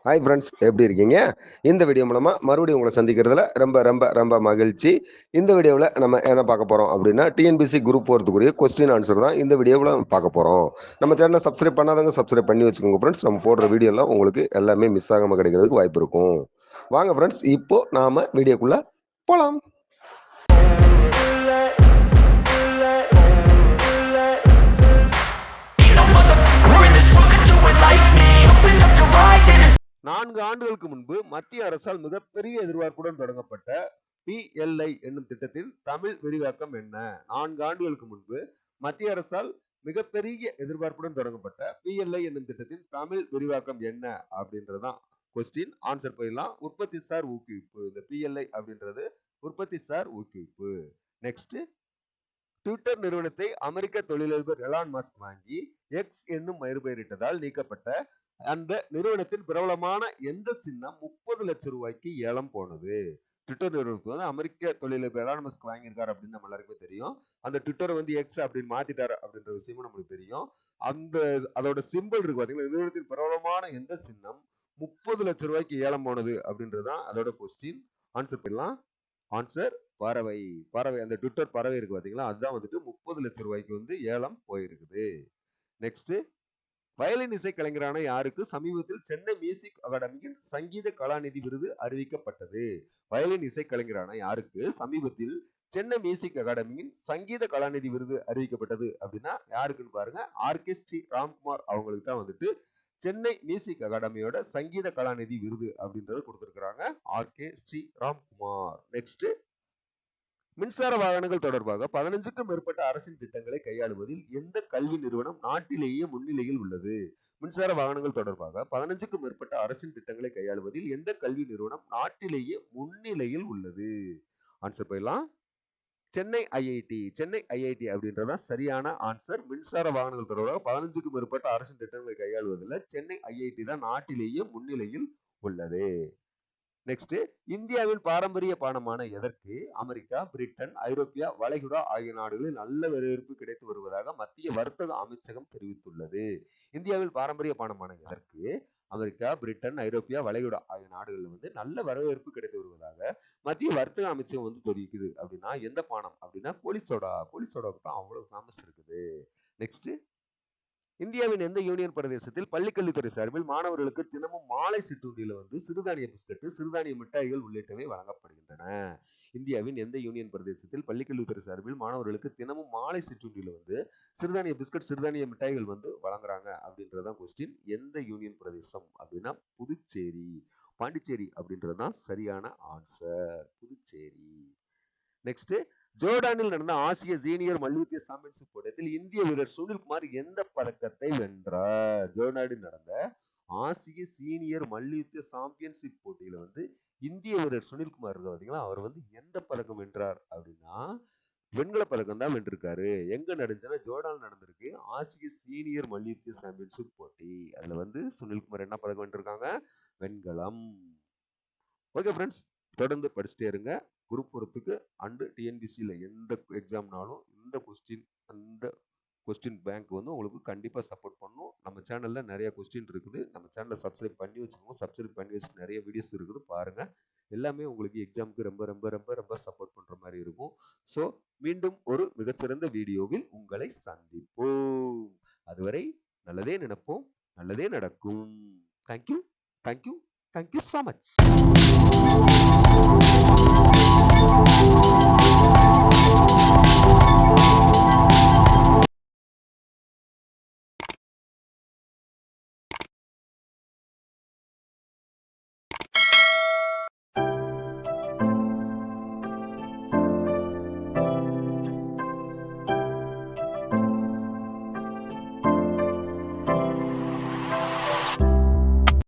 Hi friends, எப்படி இருக்கீங்க? இந்த வீடியோ மூலமா மறுபடியும் உங்கள சந்திக்கிறதுல ரொம்ப ரொம்ப ரொம்ப மகிழ்ச்சி. இந்த வீடியோவுல நம்ம என்ன பார்க்க போறோம் அப்படின்னா, டிஎன்பிஎஸ்சி குரூப் 4க்குரிய கொஸ்டின் ஆன்சர் தான் இந்த வீடியோவுல நம்ம பார்க்க போறோம். நம்ம சேனலை சப்ஸ்கிரைப் பண்ணாதவங்க சப்ஸ்கிரைப் பண்ணி வச்சுக்கோங்க ஃப்ரெண்ட்ஸ். நம்ம போடுற வீடியோலாம் உங்களுக்கு எல்லாமே மிஸ் ஆகாம கிடைக்கிறதுக்கு வாய்ப்பு இருக்கும். வாங்க ஃப்ரெண்ட்ஸ், இப்போ நாம வீடியோக்குள்ள போலாம். நான்கு ஆண்டுகளுக்கு முன்பு மத்திய அரசால் மிகப்பெரிய எதிர்பார்ப்புடன் தொடங்கப்பட்ட PLI என்னும் திட்டத்தின் தமிழ் விரிவாக்கம் என்ன? 4 ஆண்டுகளுக்கு முன்பு மத்திய அரசால் மிகப்பெரிய எதிர்பார்ப்புடன் தொடங்கப்பட்ட PLI என்னும் திட்டத்தின் தமிழ் விரிவாக்கம் என்ன அப்படின்றதான் கொஸ்டின். ஆன்சர் போயிடலாம். உற்பத்தி சார் ஊக்குவிப்பு. இந்த PLI அப்படின்றது உற்பத்தி சார் ஊக்குவிப்பு. நெக்ஸ்ட், ட்விட்டர் நிறுவனத்தை அமெரிக்க தொழிலதிபர் எலான் மஸ்க் வாங்கி எக்ஸ் என்னும் மறுபெயரிட்டதால் நீக்கப்பட்ட அந்த நிறுவனத்தின் பிரபலமான எந்த சின்னம் 30 லட்சம் ரூபாய்க்கு ஏலம் போனது? ட்விட்டர் நிறுவனத்துக்கு வந்து அமெரிக்க தொழிலதிபர் எலான் மஸ்க் வாங்கியிருக்காரு அப்படின்னு நம்ம எல்லாருக்குமே தெரியும். அந்த ட்விட்டரை வந்து எக்ஸ் அப்படின்னு மாத்திட்டாரு அப்படின்ற விஷயமும் நம்மளுக்கு தெரியும். அதோட சிம்பிள் இருக்கு பாத்தீங்களா, நிறுவனத்தின் பிரபலமான எந்த சின்னம் 30 லட்சம் ரூபாய்க்கு ஏலம் போனது அப்படின்றதுதான் அதோட கொஸ்டின். ஆன்சர் பண்ணலாம். ஆன்சர் பறவை. பறவை, அந்த ட்விட்டர் பறவை இருக்கு பாத்தீங்களா, அதுதான் வந்துட்டு 30 லட்சம் ரூபாய்க்கு வந்து ஏலம் போயிருக்குது. நெக்ஸ்ட், வயலின் இசை கலைஞரான யாருக்கு சமீபத்தில் சென்னை மியூசிக் அகாடமியின் சங்கீத கலாநிதி விருது அறிவிக்கப்பட்டது? வயலின் இசை கலைஞரான யாருக்கு சமீபத்தில் சென்னை மியூசிக் அகாடமியின் சங்கீத கலாநிதி விருது அறிவிக்கப்பட்டது அப்படின்னா யாருக்குன்னு பாருங்க, ஆர்கே ஸ்ரீ ராம்குமார் அவங்களுக்கு தான் வந்துட்டு சென்னை மியூசிக் அகாடமியோட சங்கீத கலாநிதி விருது அப்படின்றது கொடுத்திருக்கிறாங்க, ஆர்கே ஸ்ரீ ராம்குமார். நெக்ஸ்ட், மின்சார வாகனங்கள் தொடர்பாக 15க்கும் மேற்பட்ட அரசின் திட்டங்களை கையாளுவதில் எந்த கல்வி நிறுவனம் நாட்டிலேயே முன்னிலையில் உள்ளது? மின்சார வாகனங்கள் தொடர்பாக 15க்கும் மேற்பட்ட அரசின் திட்டங்களை கையாளுவதில் எந்த கல்வி நிறுவனம் நாட்டிலேயே முன்னிலையில் உள்ளது? ஆன்சர் போயிடலாம். சென்னை ஐஐடி. சென்னை ஐஐடி அப்படின்றதான் சரியான ஆன்சர். மின்சார வாகனங்கள் தொடர்பாக 15க்கும் மேற்பட்ட அரசின் திட்டங்களை கையாளுவதில் சென்னை ஐஐடி தான் நாட்டிலேயே முன்னிலையில் உள்ளது. நெக்ஸ்ட், இந்தியாவின் பாரம்பரிய பானமான எதற்கு அமெரிக்கா, பிரிட்டன், ஐரோப்பியா, வளைகுடா ஆகிய நாடுகளில் நல்ல வரவேற்பு கிடைத்து வருவதாக மத்திய வர்த்தக அமைச்சகம் தெரிவித்துள்ளது? இந்தியாவில் பாரம்பரிய பானமான எதற்கு அமெரிக்கா, பிரிட்டன், ஐரோப்பியா, வளைகுடா ஆகிய நாடுகளில் வந்து நல்ல வரவேற்பு கிடைத்து வருவதாக மத்திய வர்த்தக அமைச்சகம் வந்து தெரிவிக்குது அப்படின்னா எந்த பானம் அப்படின்னா கோலிசோடா. கோலிசோடாவுக்கு தான் அவ்வளவு ஃபேமஸ் இருக்குது. நெக்ஸ்ட், இந்தியாவின் எந்த யூனியன் பிரதேசத்தில் பள்ளிக்கல்வித்துறை சார்பில் மாணவர்களுக்கு தினமும் மாலை சிற்றுண்டியில வந்து சிறுதானிய பிஸ்கட்டு, சிறுதானிய மிட்டாய்கள் உள்ளிட்டவை வழங்கப்படுகின்றன? இந்தியாவின் எந்த யூனியன் பிரதேசத்தில் பள்ளிக்கல்வித்துறை சார்பில் மாணவர்களுக்கு தினமும் மாலை சிற்றுண்டியில வந்து சிறுதானிய பிஸ்கட், சிறுதானிய மிட்டாய்கள் வந்து வழங்குறாங்க அப்படின்றதான் கொஸ்டின். எந்த யூனியன் பிரதேசம் அப்படின்னா புதுச்சேரி. பாண்டிச்சேரி அப்படின்றதுதான் சரியான ஆன்சர், புதுச்சேரி. நெக்ஸ்ட், ஜோர்டானில் நடந்த ஆசிய சீனியர் மல்யுத்த சாம்பியன்ஷிப் போட்டியில் இந்திய வீரர் சுனில்குமார் எந்த பதக்கத்தை வென்றார்? ஜோர்டானில் நடந்த ஆசிய சீனியர் மல்யுத்த சாம்பியன்ஷிப் போட்டியில வந்து இந்திய வீரர் சுனில்குமார் பாத்தீங்களா, அவர் வந்து எந்த பதக்கம் வென்றார் அப்படின்னா வெண்கல பதக்கம் தான் வென்றிருக்காரு. எங்க நடந்துச்சுன்னா ஜோர்டான் நடந்திருக்கு ஆசிய சீனியர் மல்யுத்த சாம்பியன்ஷிப் போட்டி. அதுல வந்து சுனில்குமார் என்ன பதக்கம் வென்றிருக்காங்க? வெண்கலம். ஓகே ஃப்ரெண்ட்ஸ், தொடர்ந்து படிச்சுட்டே இருங்க. குரூப் பொறுத்துக்கு அண்டு டிஎன்பிசியில் எந்த எக்ஸாம்னாலும் இந்த கொஸ்டின் பேங்க் வந்து உங்களுக்கு கண்டிப்பாக சப்போர்ட் பண்ணும். நம்ம சேனலில் நிறைய கொஸ்டின் இருக்குது. நம்ம சேனலை சப்ஸ்கிரைப் பண்ணி வச்சுக்கோங்க. சப்ஸ்கிரைப் பண்ணி வச்சு நிறைய வீடியோஸ் இருக்குது, பாருங்கள். எல்லாமே உங்களுக்கு எக்ஸாமுக்கு ரொம்ப ரொம்ப ரொம்ப ரொம்ப சப்போர்ட் பண்ணுற மாதிரி இருக்கும். ஸோ மீண்டும் ஒரு மிகச்சிறந்த வீடியோவில் உங்களை சந்திப்போம். அதுவரை நல்லதே நினைப்போம், நல்லதே நடக்கும். Thank you, thank you, thank you so much.